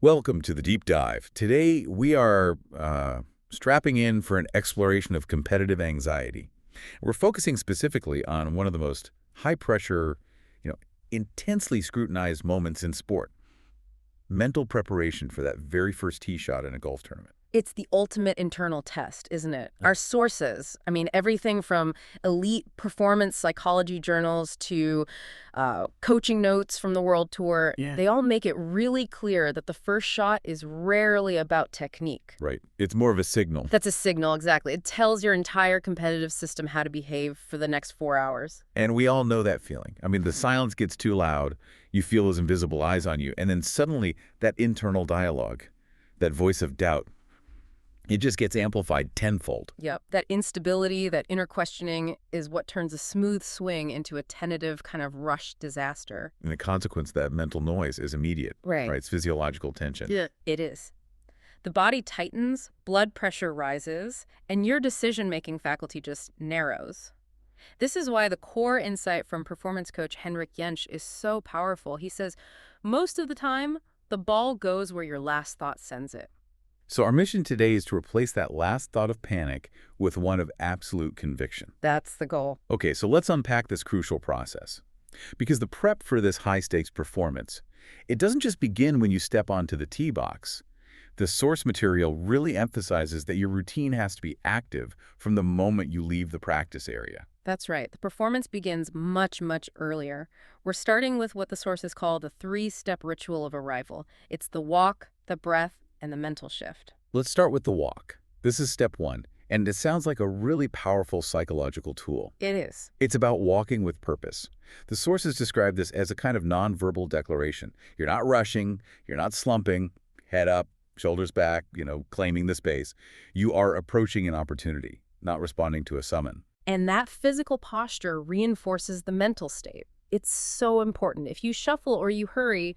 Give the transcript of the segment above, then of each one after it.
Welcome to the Deep Dive. Today, we are strapping in for an exploration of competitive anxiety. We're focusing specifically on one of the most high-pressure, intensely scrutinized moments in sport, mental preparation for that very first tee shot in a golf tournament. It's the ultimate internal test, isn't it? Our sources, everything from elite performance psychology journals to coaching notes from the World Tour, they all make it really clear that the first shot is rarely about technique. Right. It's more of a signal. That's a signal, exactly. It tells your entire competitive system how to behave for the next 4 hours. And we all know that feeling. The silence gets too loud, you feel those invisible eyes on you, and then suddenly that internal dialogue, that voice of doubt, it just gets amplified tenfold. Yep. That instability, that inner questioning is what turns a smooth swing into a tentative kind of rushed disaster. And the consequence of that mental noise is immediate. Right. It's physiological tension. Yeah. It is. The body tightens, blood pressure rises, and your decision-making faculty just narrows. This is why the core insight from performance coach Henrik Jensch is so powerful. He says, most of the time, the ball goes where your last thought sends it. So our mission today is to replace that last thought of panic with one of absolute conviction. That's the goal. Okay, so let's unpack this crucial process. Because the prep for this high-stakes performance, it doesn't just begin when you step onto the tee box. The source material really emphasizes that your routine has to be active from the moment you leave the practice area. That's right. The performance begins much, much earlier. We're starting with what the sources call the 3-step ritual of arrival. It's the walk, the breath, and the mental shift. Let's start with the walk. This is step one, and it sounds like a really powerful psychological tool. It is. It's about walking with purpose. The sources describe this as a kind of nonverbal declaration. You're not rushing, you're not slumping, head up, shoulders back, claiming the space. You are approaching an opportunity, not responding to a summon. And that physical posture reinforces the mental state. It's so important. If you shuffle or you hurry,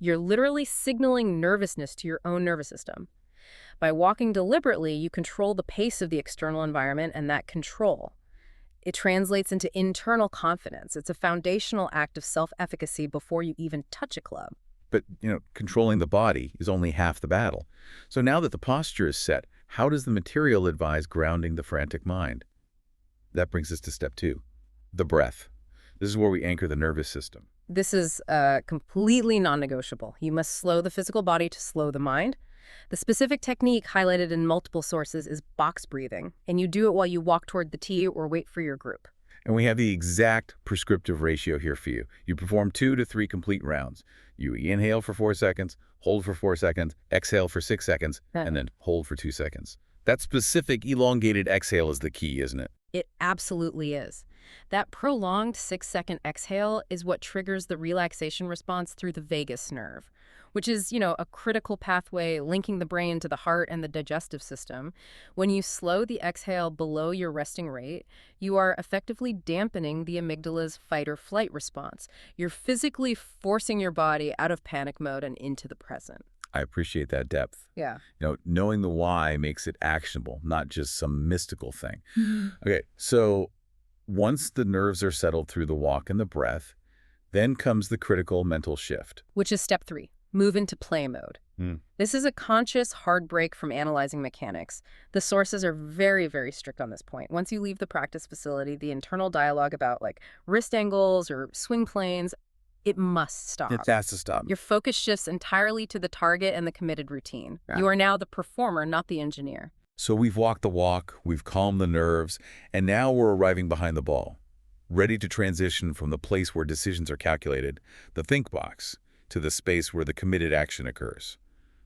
you're literally signaling nervousness to your own nervous system. By walking deliberately, you control the pace of the external environment, and that control, it translates into internal confidence. It's a foundational act of self-efficacy before you even touch a club. But, controlling the body is only half the battle. So now that the posture is set, how does the material advise grounding the frantic mind? That brings us to step two, the breath. This is where we anchor the nervous system. This is completely non-negotiable. You must slow the physical body to slow the mind. The specific technique highlighted in multiple sources is box breathing, and you do it while you walk toward the tee or wait for your group. And we have the exact prescriptive ratio here for you. You perform 2 to 3 complete rounds. You inhale for 4 seconds, hold for 4 seconds, exhale for 6 seconds, and then hold for 2 seconds. That specific elongated exhale is the key, isn't it? It absolutely is. That prolonged 6-second exhale is what triggers the relaxation response through the vagus nerve, which is, a critical pathway linking the brain to the heart and the digestive system. When you slow the exhale below your resting rate, you are effectively dampening the amygdala's fight or flight response. You're physically forcing your body out of panic mode and into the present. I appreciate that depth. Yeah. Knowing the why makes it actionable, not just some mystical thing. Okay, so once the nerves are settled through the walk and the breath, then comes the critical mental shift. Which is step 3, move into play mode. This is a conscious hard break from analyzing mechanics. The sources are very, very strict on this point. Once you leave the practice facility, the internal dialogue about wrist angles or swing planes, it must stop. It has to stop. Your focus shifts entirely to the target and the committed routine. You are now the performer, not the engineer. So we've walked the walk, we've calmed the nerves, and now we're arriving behind the ball, ready to transition from the place where decisions are calculated, the think box, to the space where the committed action occurs,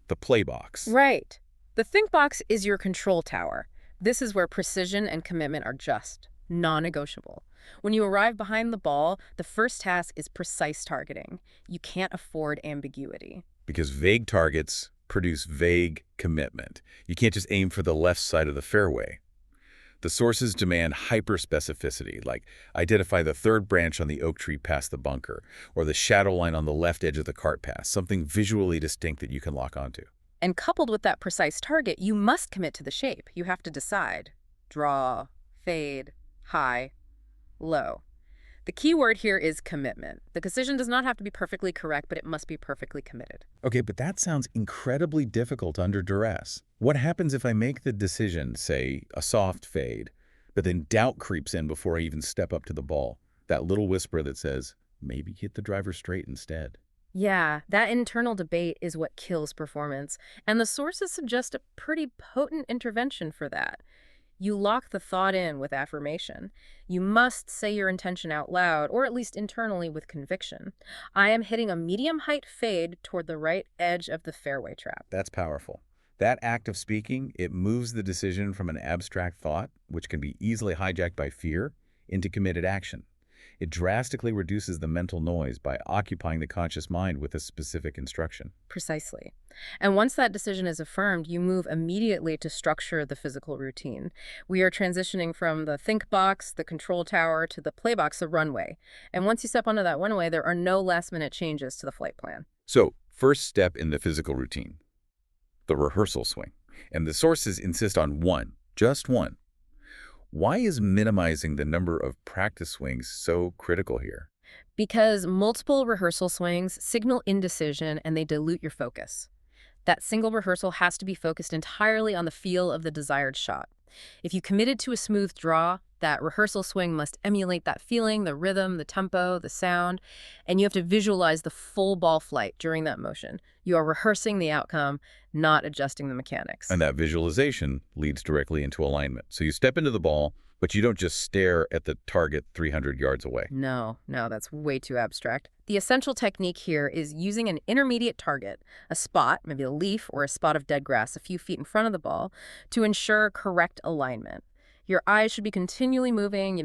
the play box. Right. The think box is your control tower. This is where precision and commitment are just non-negotiable. When you arrive behind the ball, the first task is precise targeting. You can't afford ambiguity. Because vague targets produce vague commitment. You can't just aim for the left side of the fairway. The sources demand hyper-specificity, like identify the third branch on the oak tree past the bunker, or the shadow line on the left edge of the cart path, something visually distinct that you can lock onto. And coupled with that precise target, you must commit to the shape. You have to decide. Draw, fade, high, low. The key word here is commitment. The decision does not have to be perfectly correct, but it must be perfectly committed. Okay, but that sounds incredibly difficult under duress. What happens if I make the decision, say, a soft fade, but then doubt creeps in before I even step up to the ball? That little whisper that says, maybe hit the driver straight instead. Yeah, that internal debate is what kills performance, and the sources suggest a pretty potent intervention for that. You lock the thought in with affirmation. You must say your intention out loud, or at least internally with conviction. I am hitting a medium height fade toward the right edge of the fairway trap. That's powerful. That act of speaking, it moves the decision from an abstract thought, which can be easily hijacked by fear, into committed action. It drastically reduces the mental noise by occupying the conscious mind with a specific instruction. Precisely. And once that decision is affirmed, you move immediately to structure the physical routine. We are transitioning from the think box, the control tower, to the play box, the runway. And once you step onto that runway, there are no last-minute changes to the flight plan. So, first step in the physical routine, the rehearsal swing. And the sources insist on one, just one. Why is minimizing the number of practice swings so critical here? Because multiple rehearsal swings signal indecision and they dilute your focus. That single rehearsal has to be focused entirely on the feel of the desired shot. If you committed to a smooth draw, that rehearsal swing must emulate that feeling, the rhythm, the tempo, the sound, and you have to visualize the full ball flight during that motion. You are rehearsing the outcome, not adjusting the mechanics. And that visualization leads directly into alignment. So you step into the ball, but you don't just stare at the target 300 yards away. No, that's way too abstract. The essential technique here is using an intermediate target, a spot, maybe a leaf or a spot of dead grass a few feet in front of the ball, to ensure correct alignment. Your eyes should be continually moving,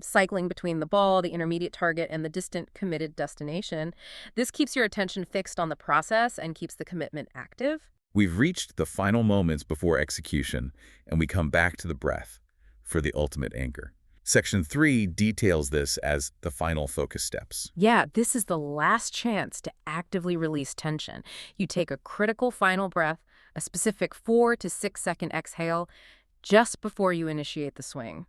cycling between the ball, the intermediate target, and the distant committed destination. This keeps your attention fixed on the process and keeps the commitment active. We've reached the final moments before execution, and we come back to the breath for the ultimate anchor. Section 3 details this as the final focus steps. Yeah, this is the last chance to actively release tension. You take a critical final breath, a specific 4 to 6 second exhale, just before you initiate the swing.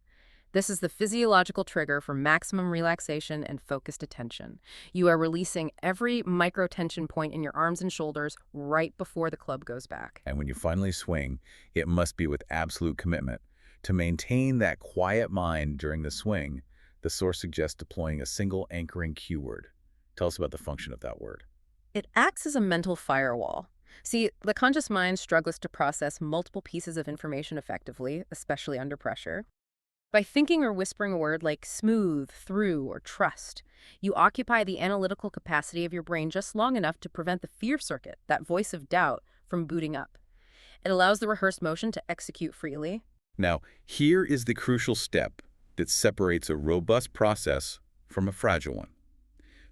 This is the physiological trigger for maximum relaxation and focused attention. You are releasing every micro-tension point in your arms and shoulders right before the club goes back. And when you finally swing, it must be with absolute commitment. To maintain that quiet mind during the swing, the source suggests deploying a single anchoring keyword. Tell us about the function of that word. It acts as a mental firewall. See, the conscious mind struggles to process multiple pieces of information effectively, especially under pressure. By thinking or whispering a word like smooth, through, or trust, you occupy the analytical capacity of your brain just long enough to prevent the fear circuit, that voice of doubt, from booting up. It allows the rehearsed motion to execute freely. Now, here is the crucial step that separates a robust process from a fragile one.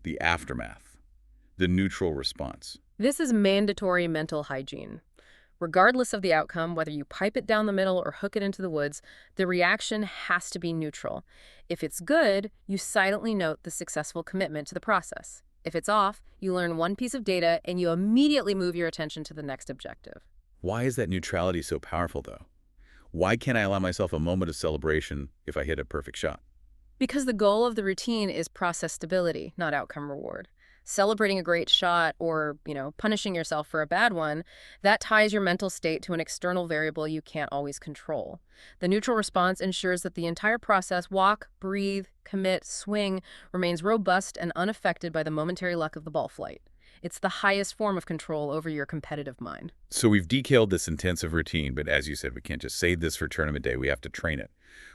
The aftermath, the neutral response. This is mandatory mental hygiene. Regardless of the outcome, whether you pipe it down the middle or hook it into the woods, the reaction has to be neutral. If it's good, you silently note the successful commitment to the process. If it's off, you learn one piece of data and you immediately move your attention to the next objective. Why is that neutrality so powerful, though? Why can't I allow myself a moment of celebration if I hit a perfect shot? Because the goal of the routine is process stability, not outcome reward. Celebrating a great shot or, punishing yourself for a bad one, that ties your mental state to an external variable you can't always control. The neutral response ensures that the entire process, walk, breathe, commit, swing, remains robust and unaffected by the momentary luck of the ball flight. It's the highest form of control over your competitive mind. So we've detailed this intensive routine, but as you said, we can't just save this for tournament day. We have to train it.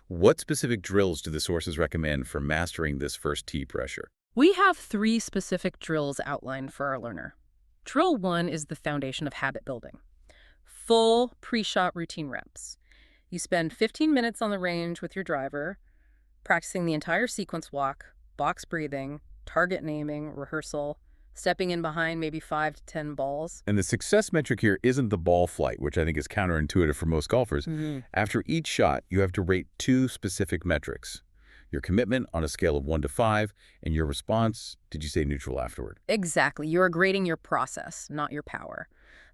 What specific drills do the sources recommend for mastering this first tee pressure? We have 3 specific drills outlined for our learner. Drill 1 is the foundation of habit building. Full pre-shot routine reps. You spend 15 minutes on the range with your driver, practicing the entire sequence walk, box breathing, target naming, rehearsal, stepping in behind maybe 5 to 10 balls. And the success metric here isn't the ball flight, which I think is counterintuitive for most golfers. After each shot, you have to rate 2 specific metrics. Your commitment on a scale of 1 to 5, and your response, did you say neutral afterward? Exactly. You're grading your process, not your power.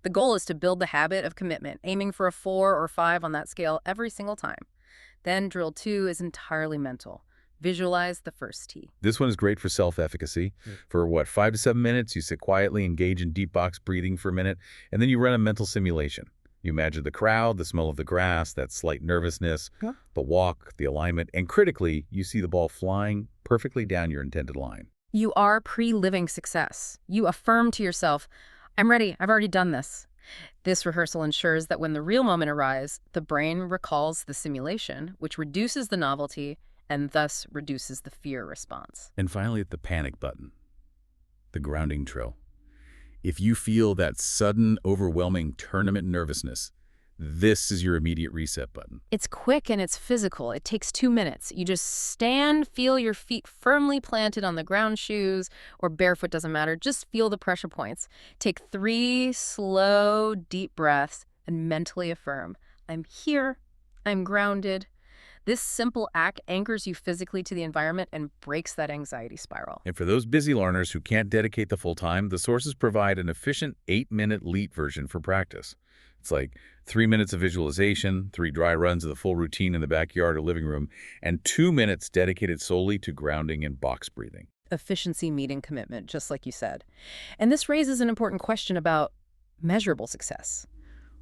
The goal is to build the habit of commitment, aiming for a 4 or 5 on that scale every single time. Then drill 2 is entirely mental. Visualize the first tee. This one is great for self-efficacy. For what, 5 to 7 minutes, you sit quietly, engage in deep box breathing for a minute, and then you run a mental simulation. You imagine the crowd, the smell of the grass, that slight nervousness, the walk, the alignment, and critically, you see the ball flying perfectly down your intended line. You are pre-living success. You affirm to yourself, I'm ready, I've already done this. This rehearsal ensures that when the real moment arrives, the brain recalls the simulation, which reduces the novelty and thus reduces the fear response. And finally, at the panic button, the grounding drill. If you feel that sudden, overwhelming tournament nervousness, this is your immediate reset button. It's quick and it's physical. It takes 2 minutes. You just stand, feel your feet firmly planted on the ground, shoes or barefoot, doesn't matter. Just feel the pressure points. Take 3 slow, deep breaths and mentally affirm, I'm here, I'm grounded. This simple act anchors you physically to the environment and breaks that anxiety spiral. And for those busy learners who can't dedicate the full time, the sources provide an efficient 8-minute LEAT version for practice. It's like 3 minutes of visualization, 3 dry runs of the full routine in the backyard or living room, and 2 minutes dedicated solely to grounding and box breathing. Efficiency meeting commitment, just like you said. And this raises an important question about measurable success.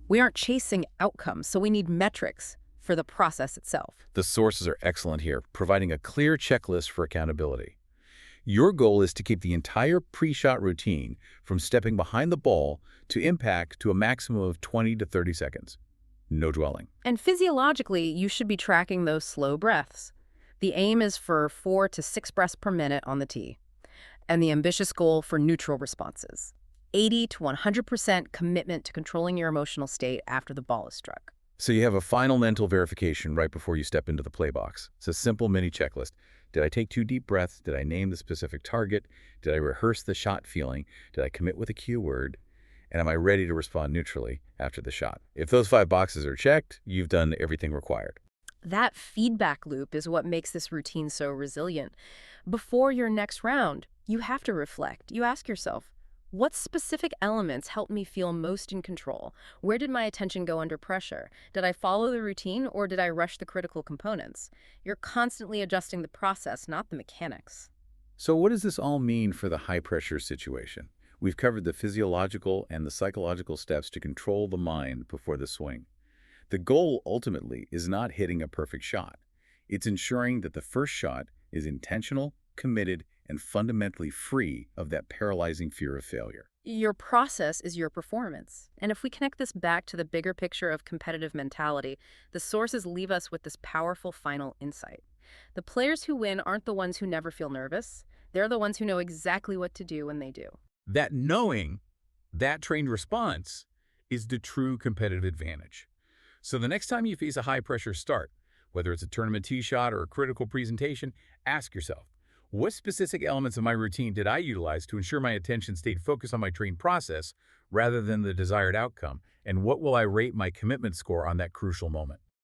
We aren't chasing outcomes, so we need metrics for the process itself. The sources are excellent here, providing a clear checklist for accountability. Your goal is to keep the entire pre-shot routine from stepping behind the ball to impact to a maximum of 20 to 30 seconds. No dwelling. And physiologically, you should be tracking those slow breaths. The aim is for 4 to 6 breaths per minute on the tee, and the ambitious goal for neutral responses. 80 to 100% commitment to controlling your emotional state after the ball is struck. So you have a final mental verification right before you step into the play box. It's a simple mini checklist. Did I take 2 deep breaths? Did I name the specific target? Did I rehearse the shot feeling? Did I commit with a cue word? And am I ready to respond neutrally after the shot? If those 5 boxes are checked, you've done everything required. That feedback loop is what makes this routine so resilient. Before your next round, you have to reflect. You ask yourself, what specific elements helped me feel most in control? Where did my attention go under pressure? Did I follow the routine or did I rush the critical components? You're constantly adjusting the process, not the mechanics. So what does this all mean for the high-pressure situation? We've covered the physiological and the psychological steps to control the mind before the swing. The goal, ultimately, is not hitting a perfect shot. It's ensuring that the first shot is intentional, committed, and fundamentally free of that paralyzing fear of failure. Your process is your performance. And if we connect this back to the bigger picture of competitive mentality, the sources leave us with this powerful final insight. The players who win aren't the ones who never feel nervous. They're the ones who know exactly what to do when they do. That knowing, that trained response, is the true competitive advantage. So the next time you face a high-pressure start, whether it's a tournament tee shot or a critical presentation, ask yourself, what specific elements of my routine did I utilize to ensure my attention stayed focused on my trained process rather than the desired outcome? And what will I rate my commitment score on that crucial moment?